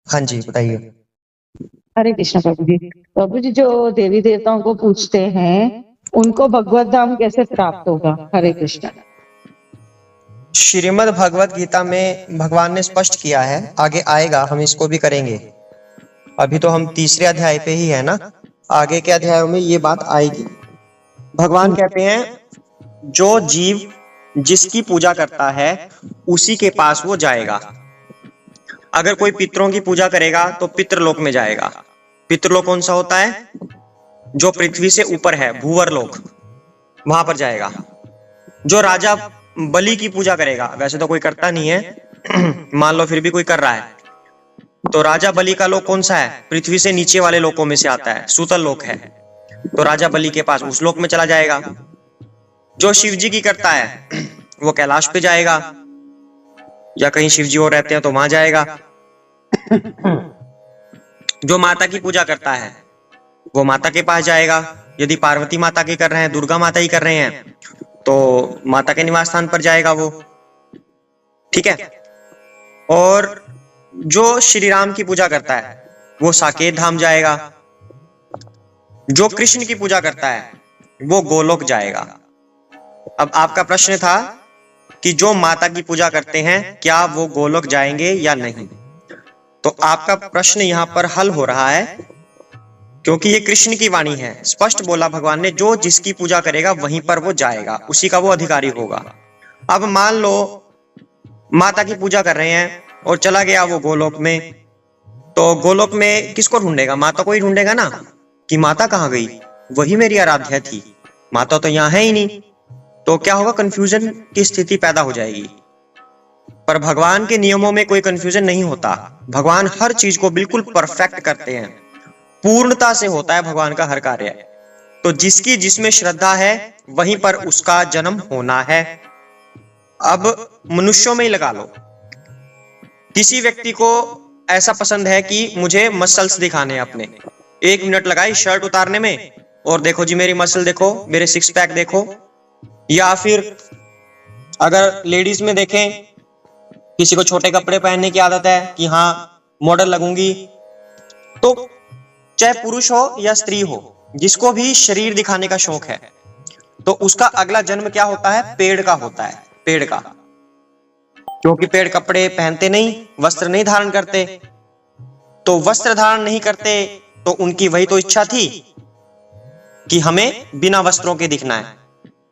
हाँ जी, बताइए। हरे कृष्ण प्रभु जी। प्रभु जी, जो देवी देवताओं को पूजते हैं, उनको भगवत धाम कैसे प्राप्त होगा? हरे कृष्ण। श्रीमद् भगवत गीता में भगवान ने स्पष्ट किया है, आगे आएगा हम इसको भी करेंगे। अभी तो हम तीसरे अध्याय पे ही है ना, आगे के अध्यायों में ये बात आएगी। भगवान कहते हैं जो जीव जिसकी पूजा करता है उसी के पास वो जाएगा। अगर कोई पितरों की पूजा करेगा तो पितृलोक में जाएगा। पितृलोक कौन सा होता है? जो पृथ्वी से ऊपर है, भूवर लोक, वहां पर जाएगा। जो राजा बलि की पूजा करेगा, वैसे तो कोई करता नहीं है मान लो फिर भी कोई कर रहा है, तो राजा बलि का लोक कौन सा है? पृथ्वी से नीचे वाले लोकों में से आता है, सूतल लोक है। तो राजा बलि के पास उस लोक में चला जाएगा। जो शिव जी की करता है वो कैलाश पे जाएगा, या कहीं शिव जी और रहते हैं तो वहां जाएगा। जो माता की पूजा करता है वो माता के पास जाएगा। यदि पार्वती माता की कर रहे हैं, दुर्गा माता ही कर रहे हैं, तो माता के निवास स्थान पर जाएगा वो। ठीक है। और जो श्री राम की पूजा करता है वो साकेत धाम जाएगा। जो कृष्ण की पूजा करता है वो गोलोक जाएगा। अब आपका प्रश्न था कि जो माता की पूजा करते हैं क्या वो गोलोक जाएंगे या नहीं, तो आपका प्रश्न यहाँ पर हल हो रहा है, क्योंकि ये कृष्ण की वाणी है। स्पष्ट बोला भगवान ने, जो जिसकी पूजा करेगा वहीं पर वो जाएगा, उसी का वो अधिकारी होगा। अब मान लो माता की पूजा कर रहे हैं और चला गया वो गोलोक में, तो गोलोक में किसको ढूंढेगा? माता को ही ढूंढेगा ना, कि माता कहाँ गई, वही मेरी आराध्या थी, माता तो यहाँ है ही नहीं। तो क्या होगा? कंफ्यूजन की स्थिति पैदा हो जाएगी। पर भगवान के नियमों में कोई कंफ्यूजन नहीं होता। भगवान हर चीज को बिल्कुल परफेक्ट करते हैं, पूर्णता से होता है भगवान का हर कार्य। तो जिसकी जिसमें श्रद्धा है वहीं पर उसका जन्म होना है। अब मनुष्यों में ही लगा लो, किसी व्यक्ति को ऐसा पसंद है कि मुझे मसल्स दिखाने हैं अपने, 1 मिनट लगाई शर्ट उतारने में और देखो जी मेरी मसल देखो, मेरे 6 पैक देखो। या फिर अगर लेडीज में देखें, किसी को छोटे कपड़े पहनने की आदत है कि हाँ मॉडल लगूंगी। तो चाहे पुरुष हो या स्त्री हो, जिसको भी शरीर दिखाने का शौक है, तो उसका अगला जन्म क्या होता है? पेड़ का होता है, पेड़ का। क्योंकि पेड़ कपड़े पहनते नहीं, वस्त्र नहीं धारण करते, तो वस्त्र धारण नहीं करते तो उनकी वही तो इच्छा थी कि हमें बिना वस्त्रों के दिखना है,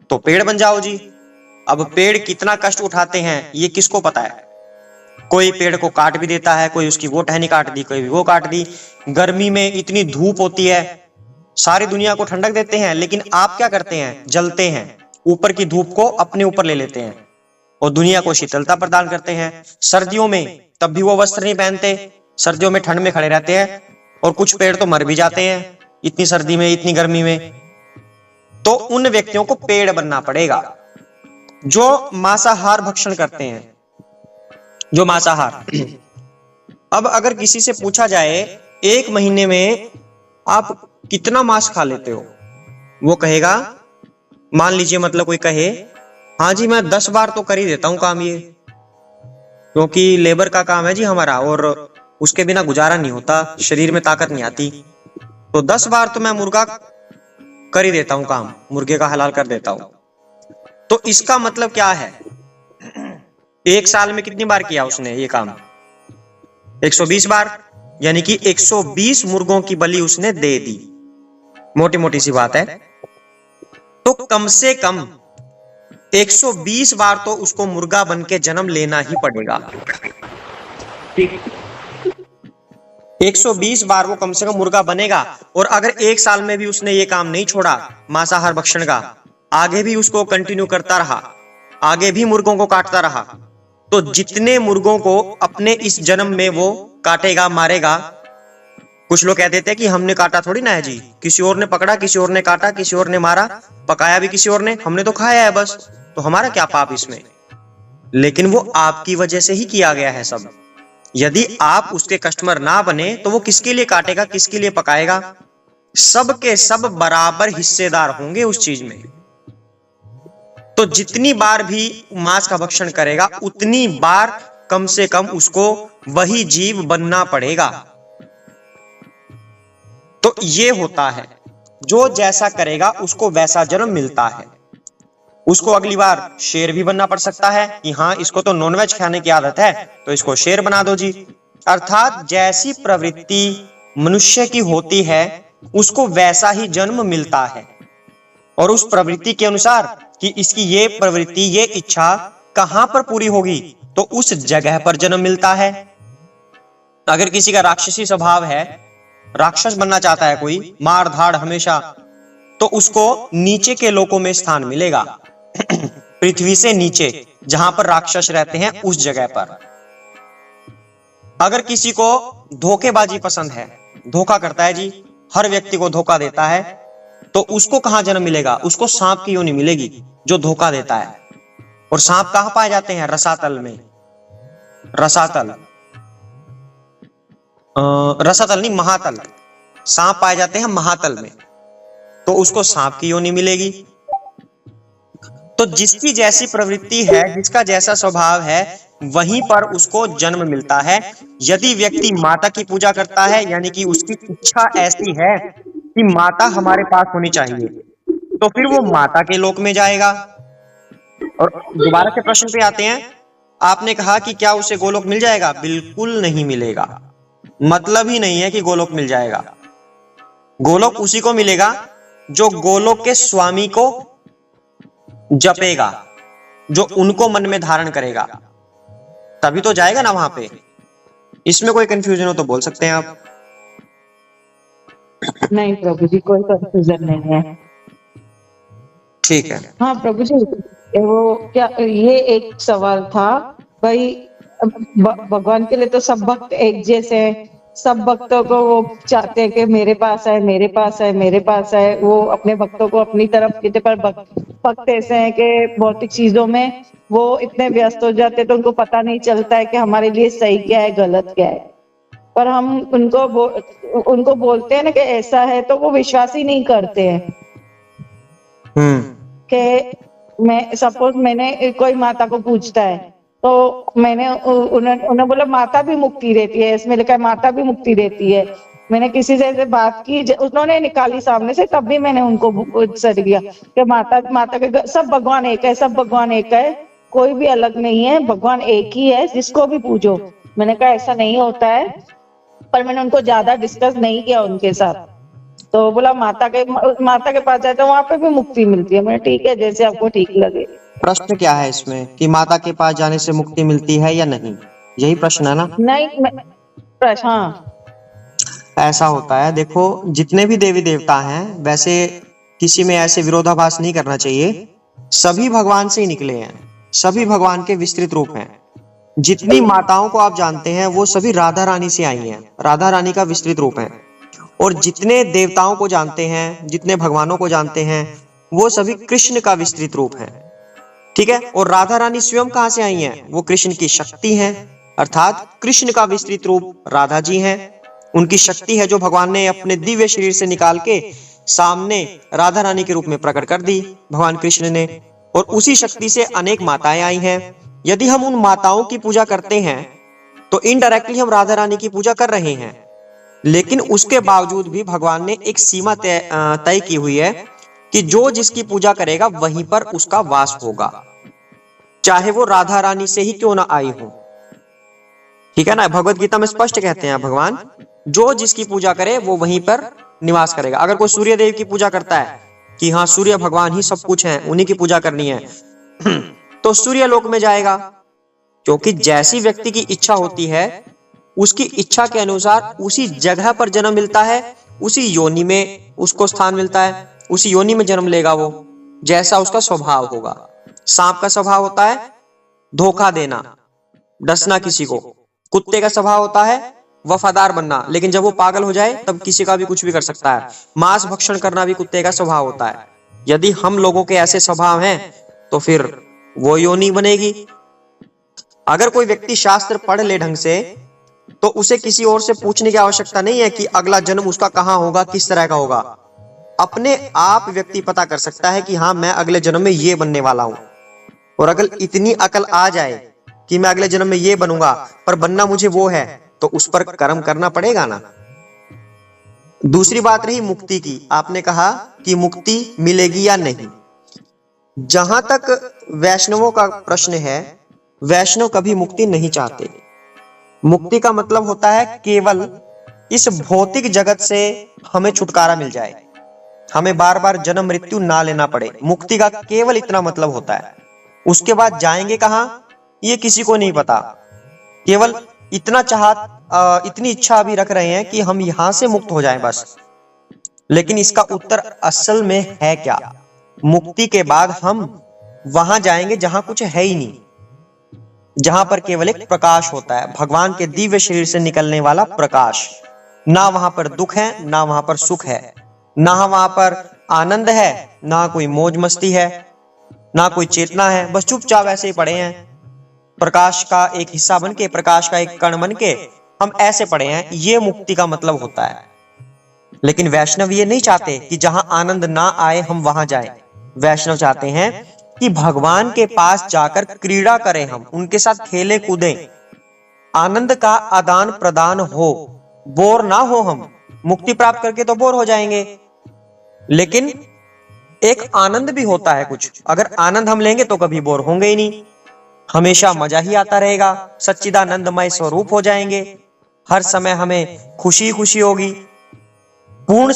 तो पेड़ बन जाओ जी। अब पेड़ कितना कष्ट उठाते हैं ये किसको पता है? कोई पेड़ को काट भी देता है, कोई उसकी वो टहनी काट दी, कोई वो काट दी। गर्मी में इतनी धूप होती है, सारी दुनिया को ठंडक देते हैं, लेकिन आप क्या करते हैं? जलते हैं, ऊपर की धूप को अपने ऊपर ले लेते हैं और दुनिया को शीतलता प्रदान करते हैं। सर्दियों में तब भी वो वस्त्र नहीं पहनते, सर्दियों में ठंड में खड़े रहते हैं, और कुछ पेड़ तो मर भी जाते हैं इतनी सर्दी में, इतनी गर्मी में। तो उन व्यक्तियों को पेड़ बनना पड़ेगा जो मांसाहार भक्षण करते हैं, जो मांसाहार। अब अगर किसी से पूछा जाए 1 महीने में आप कितना मांस खा लेते हो, वो कहेगा, मान लीजिए मतलब कोई कहे हाँ जी मैं 10 बार तो कर ही देता हूं काम ये, क्योंकि लेबर का काम है जी हमारा और उसके बिना गुजारा नहीं होता, शरीर में ताकत नहीं आती, तो 10 बार तो मैं मुर्गा कर ही देता हूं काम, मुर्गे का हलाल कर देता हूं। तो इसका मतलब क्या है? 1 साल में कितनी बार किया उसने ये काम? 120 बार, यानी कि 120 मुर्गों की बलि उसने दे दी। मोटी मोटी सी बात है। तो कम से कम 120 बार तो उसको मुर्गा बन के जन्म लेना ही पड़ेगा। 120 बार वो कम से कम मुर्गा बनेगा। और अगर 1 साल में भी उसने ये काम नहीं छोड़ा मांसाहार भक्षण का, आगे भी उसको कंटिन्यू करता रहा, आगे भी मुर्गों को काटता रहा, तो जितने मुर्गों को अपने इस जन्म में वो काटेगा, मारेगा। कुछ लोग कह देते हैं कि हमने काटा थोड़ी ना है जी, किसी और ने पकड़ा, किसी और ने काटा, किसी और ने मारा, पकाया भी किसी और ने, हमने तो खाया है बस, तो हमारा क्या पाप इसमें? लेकिन वो आपकी वजह से ही किया गया है सब। यदि आप उसके कस्टमर ना बने तो वो किसके लिए काटेगा, किसके लिए पकाएगा? सब के सब बराबर हिस्सेदार होंगे उस चीज में। तो जितनी बार भी मांस का भक्षण करेगा उतनी बार कम से कम उसको वही जीव बनना पड़ेगा। तो ये होता है, जो जैसा करेगा उसको वैसा जन्म मिलता है। उसको अगली बार शेर भी बनना पड़ सकता है कि हाँ इसको तो नॉनवेज खाने की आदत है तो इसको शेर बना दो जी। अर्थात जैसी प्रवृत्ति मनुष्य की होती है उसको वैसा ही जन्म मिलता है, और उस प्रवृत्ति के अनुसार कि इसकी ये प्रवृत्ति ये इच्छा कहां पर पूरी होगी तो उस जगह पर जन्म मिलता है। अगर किसी का राक्षसी स्वभाव है, राक्षस बनना चाहता है कोई, मार धाड़ हमेशा, तो उसको नीचे के लोकों में स्थान मिलेगा पृथ्वी से नीचे जहां पर राक्षस रहते हैं उस जगह पर। अगर किसी को धोखेबाजी पसंद है, धोखा करता है जी, हर व्यक्ति को धोखा देता है, तो उसको कहां जन्म मिलेगा? उसको सांप की योनि मिलेगी जो धोखा देता है। और सांप कहां पाए जाते हैं? रसातल में। रसातल रसातल नहीं, महातल। सांप पाए जाते हैं महातल में, तो उसको सांप की योनि मिलेगी। तो जिसकी जैसी प्रवृत्ति है, जिसका जैसा स्वभाव है, वहीं पर उसको जन्म मिलता है। यदि व्यक्ति माता की पूजा करता है, यानी कि उसकी इच्छा ऐसी है कि माता हमारे पास होनी चाहिए, तो फिर वो माता के लोक में जाएगा। और दोबारा के प्रश्न पे आते हैं। आपने कहा कि क्या उसे गोलोक मिल जाएगा? बिल्कुल नहीं मिलेगा। मतलब ही नहीं है कि गोलोक मिल जाएगा। गोलोक उसी को मिलेगा जो गोलोक के स्वामी को जपेगा, जो उनको मन में धारण करेगा, तभी तो जाएगा ना वहां पे। इसमें कोई कंफ्यूजन हो तो बोल सकते हैं आप। नहीं प्रभु जी, कोई कंफ्यूजन नहीं है। ठीक है। हाँ प्रभु जी, वो क्या, ये एक सवाल था भाई, भगवान के लिए तो सब भक्त एक जैसे हैं, सब भक्तों को वो चाहते हैं कि मेरे पास है, मेरे पास है, मेरे पास है। वो अपने भक्तों को अपनी तरफ खींचते, पर भक्त ऐसे हैं कि भौतिक चीजों में वो इतने व्यस्त हो जाते हैं तो उनको पता नहीं चलता है कि हमारे लिए सही क्या है, गलत क्या है। पर हम उनको बोलते हैं ना कि ऐसा है, तो वो विश्वास ही नहीं करते हैं। कि मैं सपोज मैंने कोई माता को पूछता है, तो मैंने उन्होंने बोला माता भी मुक्ति देती है, इसमें लिखा है माता भी मुक्ति देती है। मैंने किसी से बात की, उन्होंने निकाली सामने से, तब भी मैंने उनको सर दिया कि माता के सब भगवान एक है, सब भगवान एक है, कोई भी अलग नहीं है, भगवान एक ही है, जिसको भी पूजो। मैंने कहा ऐसा नहीं होता है, पर मैंने उनको ज्यादा डिस्कस नहीं किया उनके साथ। तो बोला माता के पास जाए तो वहां पे भी मुक्ति मिलती है। मैंने ठीक है, जैसे आपको ठीक लगे। प्रश्न क्या है इसमें कि माता के पास जाने से मुक्ति मिलती है या नहीं, यही प्रश्न है ना? नहीं प्रश्न, हाँ ऐसा होता है, देखो जितने भी देवी देवता हैं, वैसे किसी में ऐसे विरोधाभास नहीं करना चाहिए। सभी भगवान से ही निकले हैं, सभी भगवान के विस्तृत रूप हैं। जितनी माताओं को आप जानते हैं वो सभी राधा रानी से आई हैं, राधा रानी का विस्तृत रूप है। और जितने देवताओं को जानते हैं, जितने भगवानों को जानते हैं, वो सभी कृष्ण का विस्तृत रूप है। ठीक है। और राधा रानी स्वयं कहां से आई हैं? वो कृष्ण की शक्ति हैं, अर्थात कृष्ण का विस्तृत रूप राधा जी हैं। उनकी शक्ति है जो भगवान ने अपने दिव्य शरीर से निकाल के सामने राधा रानी के रूप में प्रकट कर दी भगवान कृष्ण ने। और उसी शक्ति से अनेक माताएं आई हैं। यदि हम उन माताओं की पूजा करते हैं तो इनडायरेक्टली हम राधा रानी की पूजा कर रहे हैं। लेकिन उसके बावजूद भी भगवान ने एक सीमा तय की हुई है कि जो जिसकी पूजा करेगा वहीं पर उसका वास होगा, चाहे वो राधा रानी से ही क्यों ना आई हो। ठीक है ना? भगवत गीता में स्पष्ट कहते हैं भगवान, जो जिसकी पूजा करे वो वहीं पर निवास करेगा। अगर कोई सूर्य देव की पूजा करता है कि हाँ सूर्य भगवान ही सब कुछ है, उन्हीं की पूजा करनी है, तो सूर्य लोक में जाएगा। क्योंकि जैसी व्यक्ति की इच्छा होती है, उसकी इच्छा के अनुसार उसी जगह पर जन्म मिलता है, उसी योनि में उसको स्थान मिलता है, उसी योनि में जन्म लेगा वो, जैसा उसका स्वभाव होगा। सांप का स्वभाव होता है धोखा देना, डसना किसी को। कुत्ते का स्वभाव होता है वफादार बनना, लेकिन जब वो पागल हो जाए तब किसी का भी कुछ भी कर सकता है। मांस भक्षण करना भी कुत्ते का स्वभाव होता है। यदि हम लोगों के ऐसे स्वभाव हैं तो फिर वो योनि बनेगी। अगर कोई व्यक्ति शास्त्र पढ़ ले ढंग से, तो उसे किसी और से पूछने की आवश्यकता नहीं है कि अगला जन्म उसका कहां होगा, किस तरह का होगा। अपने आप व्यक्ति पता कर सकता है कि हाँ मैं अगले जन्म में ये बनने वाला हूं। और अगर इतनी अकल आ जाए कि मैं अगले जन्म में ये बनूंगा, पर बनना मुझे वो है, तो उस पर कर्म करना पड़ेगा ना। दूसरी बात रही मुक्ति की, आपने कहा कि मुक्ति मिलेगी या नहीं। जहां तक वैष्णवों का प्रश्न है, वैष्णव कभी मुक्ति नहीं चाहते। मुक्ति का मतलब होता है केवल इस भौतिक जगत से हमें छुटकारा मिल जाए, हमें बार बार जन्म मृत्यु ना लेना पड़े। मुक्ति का केवल इतना मतलब होता है। उसके बाद जाएंगे कहां ये किसी को नहीं पता। केवल इतना इतनी इच्छा अभी रख रहे हैं कि हम यहां से मुक्त हो जाएं बस। लेकिन इसका उत्तर असल में है क्या? मुक्ति के बाद हम वहां जाएंगे जहां कुछ है ही नहीं, जहां पर केवल एक प्रकाश होता है, भगवान के दिव्य शरीर से निकलने वाला प्रकाश। ना वहां पर दुख है, ना वहां पर सुख है, ना वहां पर आनंद है, ना कोई मौज मस्ती है, ना कोई चेतना है। बस चुपचाप ऐसे ही पड़े हैं, प्रकाश का एक हिस्सा बन के, प्रकाश का एक कण बन के हम ऐसे पड़े हैं। ये मुक्ति का मतलब होता है। लेकिन वैष्णव ये नहीं चाहते कि जहां आनंद ना आए हम वहां जाएं। वैष्णव चाहते हैं कि भगवान के पास जाकर क्रीड़ा करें, हम उनके साथ खेले कूदें, आनंद का आदान प्रदान हो, बोर ना हो हम। मुक्ति प्राप्त करके तो बोर हो जाएंगे, लेकिन एक आनंद भी होता है कुछ। अगर आनंद हम लेंगे तो कभी बोर होंगे ही नहीं, हमेशा मजा ही आता रहेगा, सच्चिदानंदमय स्वरूप हो जाएंगे, हर समय हमें खुशी खुशी होगी। पूर्ण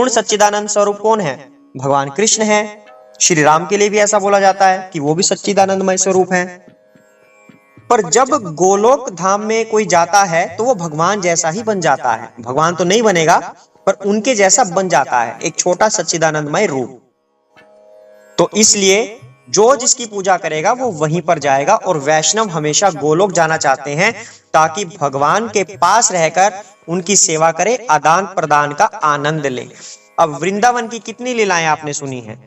सच्चिदानंद स्वरूप कौन है? भगवान कृष्ण है। श्री राम के लिए भी ऐसा बोला जाता है कि वो भी सच्चिदानंदमय स्वरूप है। पर जब गोलोक धाम में कोई जाता है तो वो भगवान जैसा ही बन जाता है। भगवान तो नहीं बनेगा, पर उनके जैसा बन जाता है, एक छोटा सच्चिदानंदमय रूप। तो इसलिए जो जिसकी पूजा करेगा वो वहीं पर जाएगा। और वैष्णव हमेशा गोलोक जाना चाहते हैं ताकि भगवान के पास रहकर उनकी सेवा करे, आदान प्रदान का आनंद ले। अब वृंदावन की कितनी लीलाएं आपने सुनी हैं।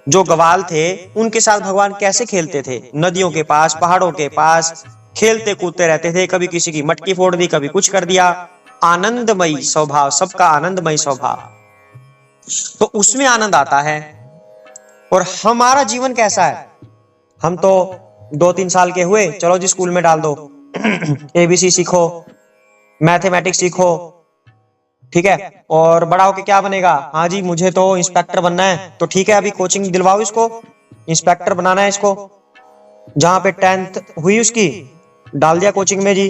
जो ग्वाल थे उनके साथ भगवान कैसे खेलते थे, नदियों के पास, पहाड़ों के पास खेलते कूदते रहते थे। कभी किसी की मटकी फोड़ दी, कभी कुछ कर दिया। आनंदमयी स्वभाव, सबका आनंदमयी स्वभाव, तो उसमें आनंद आता है। और हमारा जीवन कैसा है? हम तो 2-3 साल के हुए, चलो जी स्कूल में डाल दो, एबीसी सीखो, मैथमेटिक्स सीखो, ठीक है, और बड़ा होके क्या बनेगा? हाँ जी मुझे तो इंस्पेक्टर बनना है। तो ठीक है, अभी कोचिंग दिलवाओ इसको, इंस्पेक्टर बनाना है इसको। जहां पे 10th हुई उसकी, डाल दिया कोचिंग में जी।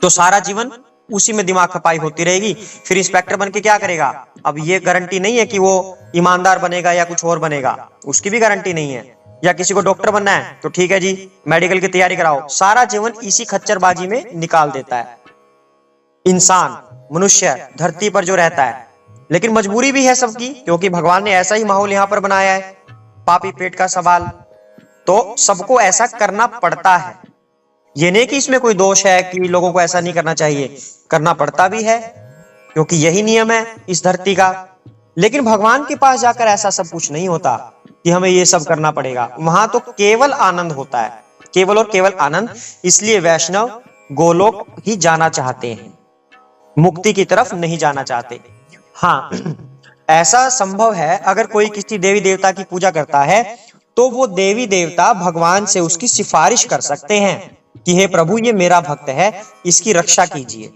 तो सारा जीवन उसी में दिमाग खपाई होती रहेगी। फिर इंस्पेक्टर बन के क्या करेगा? अब ये गारंटी नहीं है कि वो ईमानदार बनेगा या कुछ और बनेगा, उसकी भी गारंटी नहीं है। या किसी को डॉक्टर बनना है तो ठीक है जी मेडिकल की तैयारी कराओ। सारा जीवन इसी खच्चरबाजी में निकाल देता है इंसान, मनुष्य धरती पर जो रहता है। लेकिन मजबूरी भी है सबकी, क्योंकि भगवान ने ऐसा ही माहौल यहां पर बनाया है, पापी पेट का सवाल, तो सबको ऐसा करना पड़ता है। ये नहीं कि इसमें कोई दोष है कि लोगों को ऐसा नहीं करना चाहिए, करना पड़ता भी है क्योंकि यही नियम है इस धरती का। लेकिन भगवान के पास जाकर ऐसा सब कुछ नहीं होता कि हमें ये सब करना पड़ेगा। वहां तो केवल आनंद होता है, केवल और केवल आनंद। इसलिए वैष्णव गोलोक ही जाना चाहते हैं, मुक्ति की तरफ नहीं जाना चाहते। हाँ, ऐसा संभव है अगर कोई किसी देवी देवता की पूजा करता है तो वो देवी देवता भगवान से उसकी सिफारिश कर सकते हैं कि हे प्रभु ये मेरा भक्त है, इसकी रक्षा कीजिए।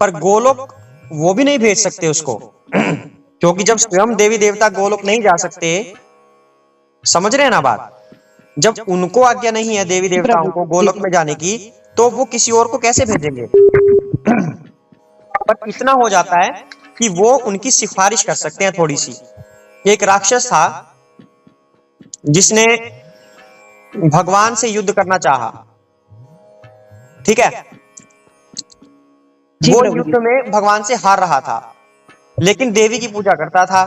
पर गोलोक वो भी नहीं भेज सकते उसको, क्योंकि जब स्वयं देवी देवता गोलोक नहीं जा सकते, समझ रहे हैं ना बात, जब उनको आज्ञा नहीं है देवी देवताओं को गोलोक में जाने की, तो वो किसी और को कैसे भेजेंगे? पर इतना हो जाता है कि वो उनकी सिफारिश कर सकते हैं थोड़ी सी। एक राक्षस था जिसने भगवान से युद्ध करना चाहा, ठीक है, वो युद्ध में भगवान से हार रहा था, लेकिन देवी की पूजा करता था।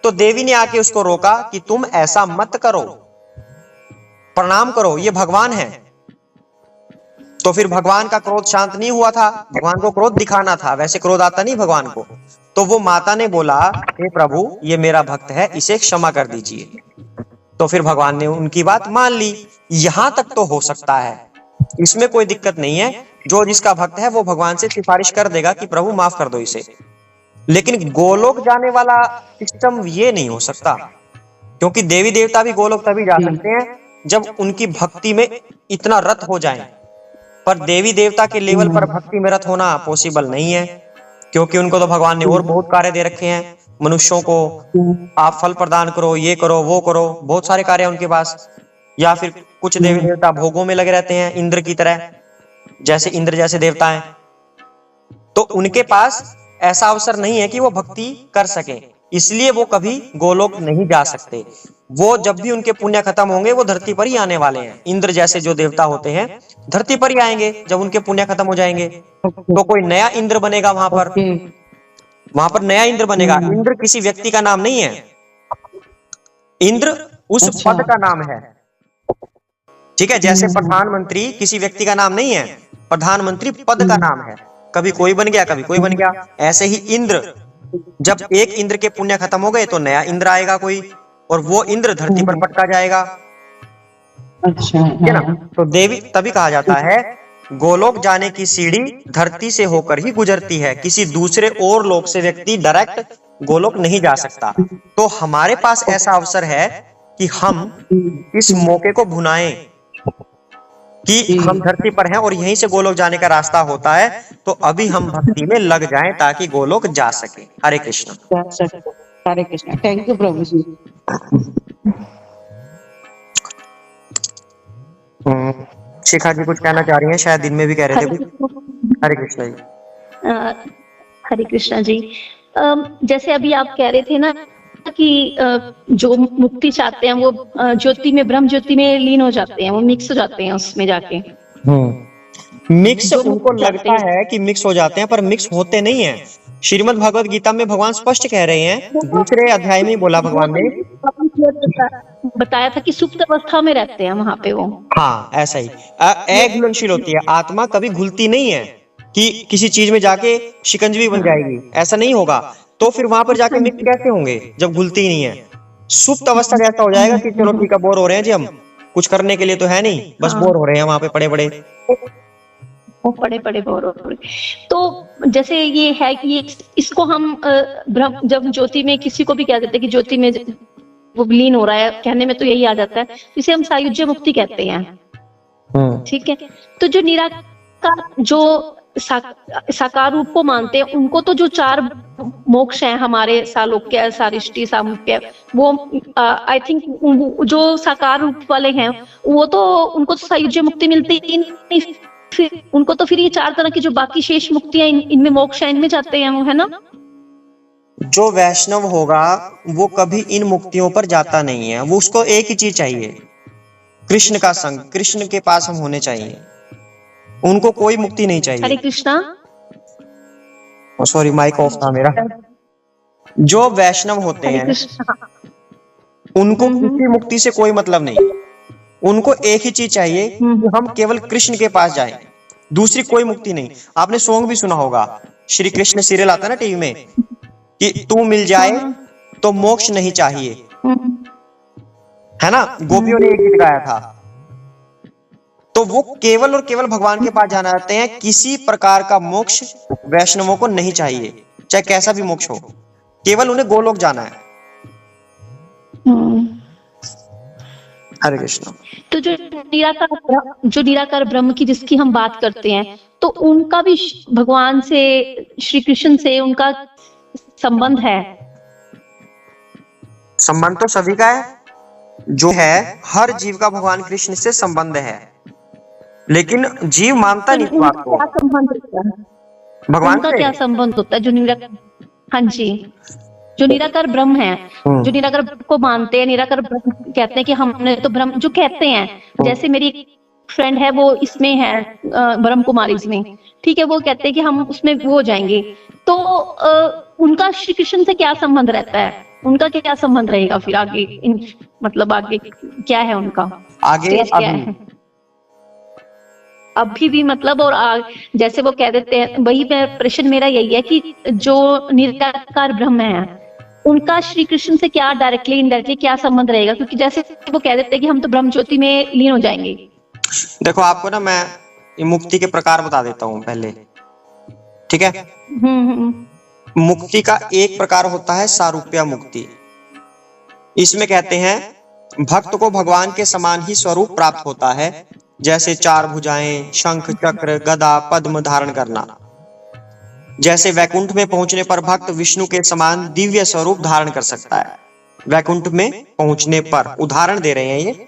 तो देवी ने आके उसको रोका कि तुम ऐसा मत करो, प्रणाम करो, ये भगवान है। तो फिर भगवान का क्रोध शांत नहीं हुआ था, भगवान को क्रोध दिखाना था, वैसे क्रोध आता नहीं भगवान को। तो वो माता ने बोला हे प्रभु ये मेरा भक्त है, इसे क्षमा कर दीजिए। तो फिर भगवान ने उनकी बात मान ली। यहां तक तो हो सकता है, इसमें कोई दिक्कत नहीं है। जो जिसका भक्त है वो भगवान से सिफारिश कर देगा कि प्रभु माफ कर दो इसे। लेकिन गोलोक जाने वाला सिस्टम ये नहीं हो सकता, क्योंकि देवी देवता भी गोलोक तभी जा सकते हैं जब उनकी भक्ति में इतना रत हो जाए, पर देवी देवता के लेवल पर भक्ति में रत होना पॉसिबल नहीं है, क्योंकि उनको तो भगवान ने और बहुत कार्य दे रखे हैं। मनुष्यों को आप फल प्रदान करो, ये करो, वो करो, बहुत सारे कार्य हैं उनके पास। या फिर कुछ देवी देवता भोगों में लगे रहते हैं, इंद्र की तरह, जैसे इंद्र जैसे देवता हैं, तो उनके पास ऐसा अवसर नहीं है कि वो भक्ति कर सके, इसलिए वो कभी गोलोक नहीं जा सकते। वो जब भी उनके पुण्य खत्म होंगे वो धरती पर ही आने वाले हैं। इंद्र जैसे जो देवता होते हैं धरती पर ही आएंगे जब उनके पुण्य खत्म हो जाएंगे। तो कोई नया इंद्र बनेगा वहां पर नया इंद्र बनेगा। इंद्र किसी व्यक्ति का नाम नहीं है, इंद्र उस पद का नाम है, ठीक है। जैसे प्रधानमंत्री किसी व्यक्ति का नाम नहीं है, प्रधानमंत्री पद का नाम है, कभी कोई बन गया कभी कोई बन गया। ऐसे ही इंद्र, जब एक इंद्र के पुण्य खत्म हो गए तो नया इंद्र आएगा कोई, और वो इंद्र धरती पर पटका जाएगा। अच्छा, है ना। तो देवी तभी कहा जाता है गोलोक जाने की सीढ़ी धरती से होकर ही गुजरती है, किसी दूसरे और लोक से व्यक्ति डायरेक्ट गोलोक नहीं जा सकता। तो हमारे पास ऐसा अवसर है कि हम इस मौके को भुनाएं कि हम धरती पर हैं और यहीं से गोलोक जाने का रास्ता होता है, तो अभी हम भक्ति में लग जाएं ताकि गोलोक जा सके। हरे कृष्ण। हरे कृष्ण। थैंक यू प्रभु जी। शिखा जी कुछ कहना चाह रही हैं, शायद दिन में भी कह रहे थे कुछ। हरे कृष्ण जी। हरे कृष्णा जी। जैसे अभी आप कह रहे थे ना कि जो मुक्ति चाहते हैं वो ज्योति में, ब्रह्म ज्योति में लीन हो जाते हैं, वो मिक्स हो जाते हैं उसमें जाके। मिक्स उनको लगता है कि मिक्स हो जाते हैं, पर मिक्स होते नहीं है। श्रीमद् भगवद गीता में भगवान स्पष्ट कह रहे हैं, दूसरे अध्याय में बोला भगवान ने, बताया था कि सुप्त अवस्था में रहते हैं वहां पे वो। हाँ ऐसा ही अघुलनशील होती है आत्मा, कभी घुलती नहीं है कि किसी चीज में जाके शिकंजवी बन जाएगी, ऐसा नहीं होगा। तो फिर वहां पर जाके मिक्स कैसे होंगे जब घुलती ही नहीं है। सुप्त अवस्था जैसा हो जाएगा कि चलो ठीक है, बोर हो रहे हैं जी, हम कुछ करने के लिए तो है नहीं, बस बोर हो रहे हैं वहां पे पड़े पड़े, वो पड़े पड़े बोर हो रहे। तो जैसे ये है कि इसको हम ब्रह्म, जब ज्योति में किसी को भी कह देते हैं कि ज्योति में वो विलीन हो रहा है, कहने में तो यही आ जाता है, इसे हम सायुज्य मुक्ति कहते हैं। ठीक है। तो जो निराकार, जो साकार रूप को मानते हैं, उनको तो जो चार मोक्ष हैं हमारे, सालोक्य, सारिष्टि, सामुक्य, वो आई थिंक जो साकार रूप वाले हैं वो तो, उनको तो सायुज्य मुक्ति मिलती ही नहीं, फिर उनको तो फिर ये चार तरह की जो बाकी शेष मुक्तियां इनमें मोक्ष है, इनमें जाते हैं वो, है ना। जो वैष्णव होगा वो कभी इन मुक्तियों पर जाता नहीं है, वो उसको एक ही चीज चाहिए, कृष्ण का संग, कृष्ण के पास हम होने चाहिए, उनको कोई मुक्ति नहीं चाहिए। हरे कृष्णा। सॉरी माइक ऑफ था मेरा। जो वैष्णव होते हैं उनको किसी मुक्ति से कोई मतलब नहीं, उनको एक ही चीज चाहिए कि हम केवल कृष्ण के पास जाएं, दूसरी कोई मुक्ति नहीं। आपने सॉन्ग भी सुना होगा, श्री कृष्ण सीरियल आता है ना टीवी में, कि तू मिल जाए तो मोक्ष नहीं चाहिए, है ना। गोपियों ने एक गीत गाया था। तो वो केवल और केवल भगवान के पास जाना चाहते हैं, किसी प्रकार का मोक्ष वैष्णवों को नहीं चाहिए, चाहे कैसा भी मोक्ष हो, केवल उन्हें गोलोक जाना है। हरे कृष्ण। तो जो निराकार ब्रह्म की जिसकी हम बात करते हैं, तो उनका भी भगवान से, श्री कृष्ण से उनका संबंध है। संबंध तो सभी का है, जो है हर जीव का भगवान कृष्ण से संबंध है, लेकिन जीव मानता नहीं इस बात को। क्या संबंध होता है भगवान का, से क्या संबंध होता है जो निराकार, हाँ जी, जो निराकार ब्रह्म है, जो निराकार को मानते हैं, निराकार ब्रह्म कहते हैं कि हमने तो ब्रह्म, जो कहते हैं, जैसे मेरी फ्रेंड है वो इसमें है ब्रह्म कुमारी में, ठीक है, वो कहते हैं कि हम उसमें वो हो जाएंगे। तो उनका श्री कृष्ण से क्या संबंध रहता है, उनका क्या संबंध रहेगा फिर आगे, मतलब आगे क्या है उनका, आगे अभी भी मतलब, और जैसे वो कह देते हैं, वही प्रश्न मेरा यही है कि जो निराकार ब्रह्म है उनका श्री कृष्ण से क्या डायरेक्टली इनडायरेक्टली क्या संबंध रहेगा, क्योंकि जैसे वो कह देते हैं कि हम तो ब्रह्म ज्योति में लीन हो जाएंगे। देखो आपको ना मैं मुक्ति के प्रकार बता देता हूँ पहले, ठीक है। मुक्ति का एक प्रकार होता है सारूप्य मुक्ति, इसमें कहते हैं भक्त को भगवान के समान ही स्वरूप प्राप्त होता है, जैसे 4 भुजाएं, शंख, चक्र, गदा, पद्म धारण करना। जैसे वैकुंठ में पहुंचने पर भक्त विष्णु के समान दिव्य स्वरूप धारण कर सकता है। वैकुंठ में पहुंचने पर उदाहरण दे रहे हैं ये।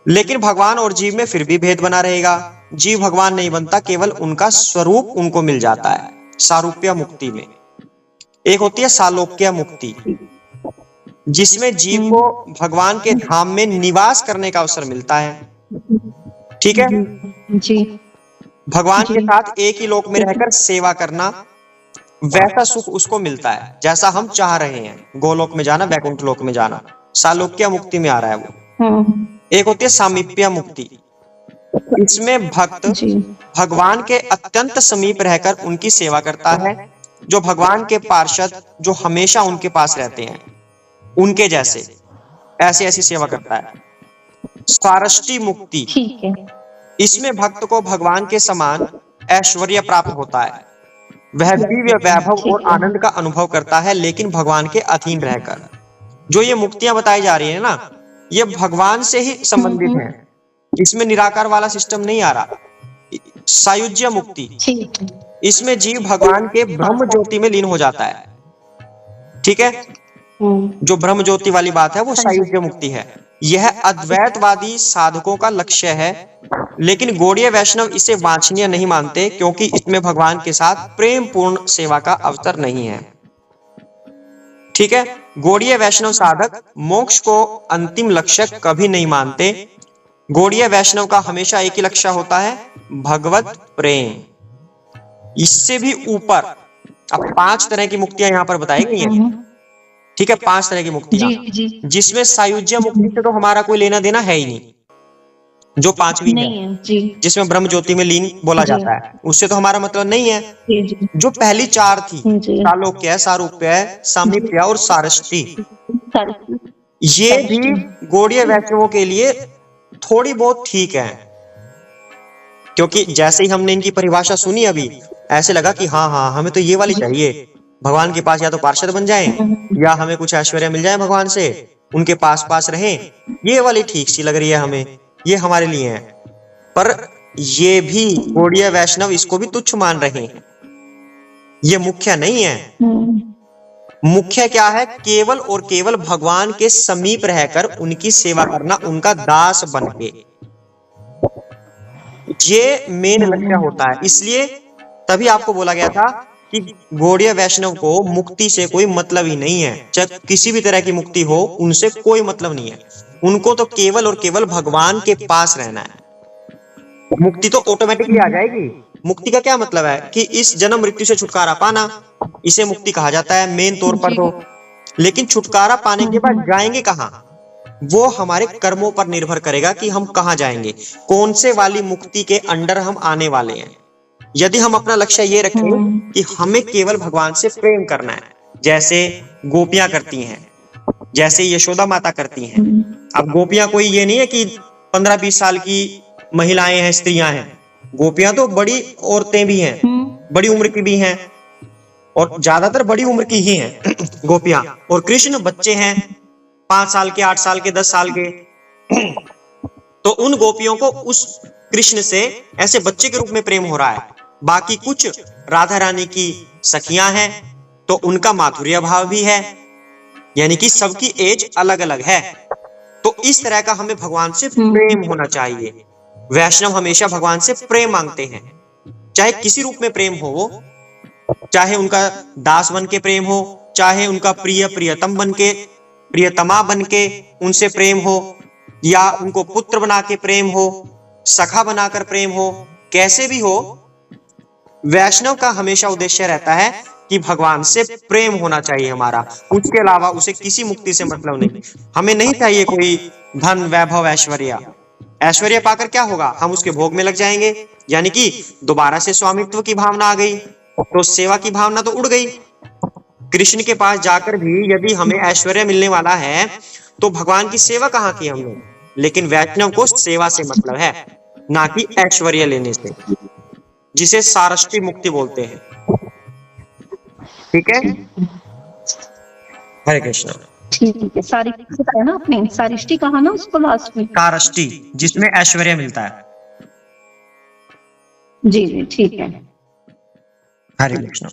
लेकिन भगवान और जीव में फिर भी भेद बना रहेगा। जीव भगवान नहीं बनता, केवल उनका स्वरूप उनको मिल जाता है सारूप्य मुक्ति में। एक होती है सालोक्य मुक्ति, जिसमें जीव को भगवान के धाम में निवास करने का अवसर मिलता है। ठीक है जी, भगवान के साथ एक ही लोक में रहकर सेवा करना, वैसा सुख उसको मिलता है जैसा हम चाह रहे हैं। गोलोक में जाना, वैकुंठ लोक में जाना, सालोक्य मुक्ति में आ रहा है वो। एक होती है सामीप्य मुक्ति, इसमें भक्त भगवान के अत्यंत समीप रहकर उनकी सेवा करता है, जो भगवान के पार्षद, जो हमेशा उनके पास रहते हैं, उनके जैसे ऐसी ऐसी सेवा करता है। सारष्टी मुक्ति, ठीक है, इसमें भक्त को भगवान के समान ऐश्वर्य प्राप्त होता है। वह दिव्य वैभव और आनंद का अनुभव करता है, लेकिन भगवान के अधीन रहकर। जो ये मुक्तियां बताई जा रही है ना, ये भगवान से ही संबंधित है, इसमें निराकार वाला सिस्टम नहीं आ रहा। सायुज्य मुक्ति, ठीक है, इसमें जीव भगवान के ब्रह्म ज्योति में लीन हो जाता है। ठीक है, जो ब्रह्म ज्योति वाली बात है वो सायुज्य मुक्ति है। यह अद्वैतवादी साधकों का लक्ष्य है, लेकिन गौड़ीय वैष्णव इसे वांछनीय नहीं मानते, क्योंकि इसमें भगवान के साथ प्रेम पूर्ण सेवा का अवसर नहीं है। ठीक है, गौड़ीय वैष्णव साधक मोक्ष को अंतिम लक्ष्य कभी नहीं मानते। गौड़ीय वैष्णव का हमेशा एक ही लक्ष्य होता है, भगवत प्रेम। इससे भी ऊपर अब 5 तरह की मुक्तियां यहाँ पर बताई गई हैं। ठीक है, 5 तरह की मुक्तियां, जिसमें सायुज्य मुक्ति से तो हमारा कोई लेना देना है ही नहीं, जो 5वीं है, जिसमें ब्रह्म ज्योति में लीन बोला जाता है, उससे तो हमारा मतलब नहीं है। जो पहली 4 थी, सालोक्य, सारूप्य, सामीप्य और सारष्टी, ये भी गौड़ीय वैष्णवों के लिए थोड़ी बहुत ठीक है, क्योंकि जैसे ही हमने इनकी परिभाषा सुनी अभी, ऐसे लगा कि हाँ हाँ हमें तो ये वाली चाहिए। भगवान के पास या तो पार्षद बन जाएं, या हमें कुछ ऐश्वर्य मिल जाए भगवान से, उनके पास पास रहें, ये वाली ठीक सी लग रही है हमें, ये हमारे लिए है। पर ये भी गौड़ीय वैष्णव इसको भी तुच्छ मान रहे हैं। ये मुख्य नहीं है। मुख्य क्या है? केवल और केवल भगवान के समीप रहकर उनकी सेवा करना, उनका दास बनके, ये मेन लक्ष्य होता है। इसलिए तभी आपको बोला गया था कि गौड़ीय वैष्णव को मुक्ति से कोई मतलब ही नहीं है, चाहे किसी भी तरह की मुक्ति हो, उनसे कोई मतलब नहीं है। उनको तो केवल और केवल भगवान के पास रहना है। मुक्ति तो ऑटोमेटिकली आ जाएगी। मुक्ति का क्या मतलब है कि इस जन्म मृत्यु से छुटकारा पाना, इसे मुक्ति कहा जाता है मेन तौर पर तो। लेकिन छुटकारा पाने के बाद जाएंगे कहाँ, वो हमारे कर्मों पर निर्भर करेगा कि हम कहाँ जाएंगे, कौन से वाली मुक्ति के अंडर हम आने वाले हैं। यदि हम अपना लक्ष्य ये रखें कि हमें केवल भगवान से प्रेम करना है, जैसे गोपियां करती हैं, जैसे यशोदा माता करती हैं। अब गोपियां कोई ये नहीं है कि 15-20 साल की महिलाएं हैं, स्त्रियां हैं। गोपियां तो बड़ी औरतें भी हैं, बड़ी उम्र की भी हैं, और ज्यादातर बड़ी उम्र की ही हैं गोपियां। और कृष्ण बच्चे हैं, 5 साल के, 8 साल के, 10 साल के। तो उन गोपियों को उस कृष्ण से ऐसे बच्चे के रूप में प्रेम हो रहा है। बाकी कुछ राधा रानी की सखियां हैं, तो उनका माधुर्य भाव भी है, यानी कि सबकी एज अलग अलग है। तो इस तरह का हमें भगवान से प्रेम होना चाहिए। वैष्णव हमेशा भगवान से प्रेम मांगते हैं, चाहे किसी रूप में प्रेम हो, वो चाहे उनका दास बन के प्रेम हो, चाहे उनका प्रिय प्रियतम बन के, प्रियतमा बन के उनसे प्रेम हो, या उनको पुत्र बना के प्रेम हो, सखा बनाकर प्रेम हो, कैसे भी हो। वैष्णव का हमेशा उद्देश्य रहता है कि भगवान से प्रेम होना चाहिए हमारा। उसके अलावा उसे किसी मुक्ति से मतलब नहीं। हमें नहीं चाहिए कोई धन, वैभव, ऐश्वर्य। ऐश्वर्य पाकर क्या होगा, हम उसके भोग में लग जाएंगे, यानी कि दोबारा से स्वामित्व की भावना आ गई, तो सेवा की भावना तो उड़ गई। कृष्ण के पास जाकर भी यदि हमें ऐश्वर्य मिलने वाला है, तो भगवान की सेवा कहाँ की हमने। लेकिन वैष्णव को सेवा से मतलब है, ना कि ऐश्वर्य लेने से, जिसे सारष्टी मुक्ति बोलते हैं। ठीक है, हरे कृष्ण। ठीक है, सारिष्टी का है ना, आपने सारिष्टी कहा ना उसको लास्ट में। कारष्टि, जिसमें ऐश्वर्य मिलता है। जी जी ठीक है। हरे कृष्ण।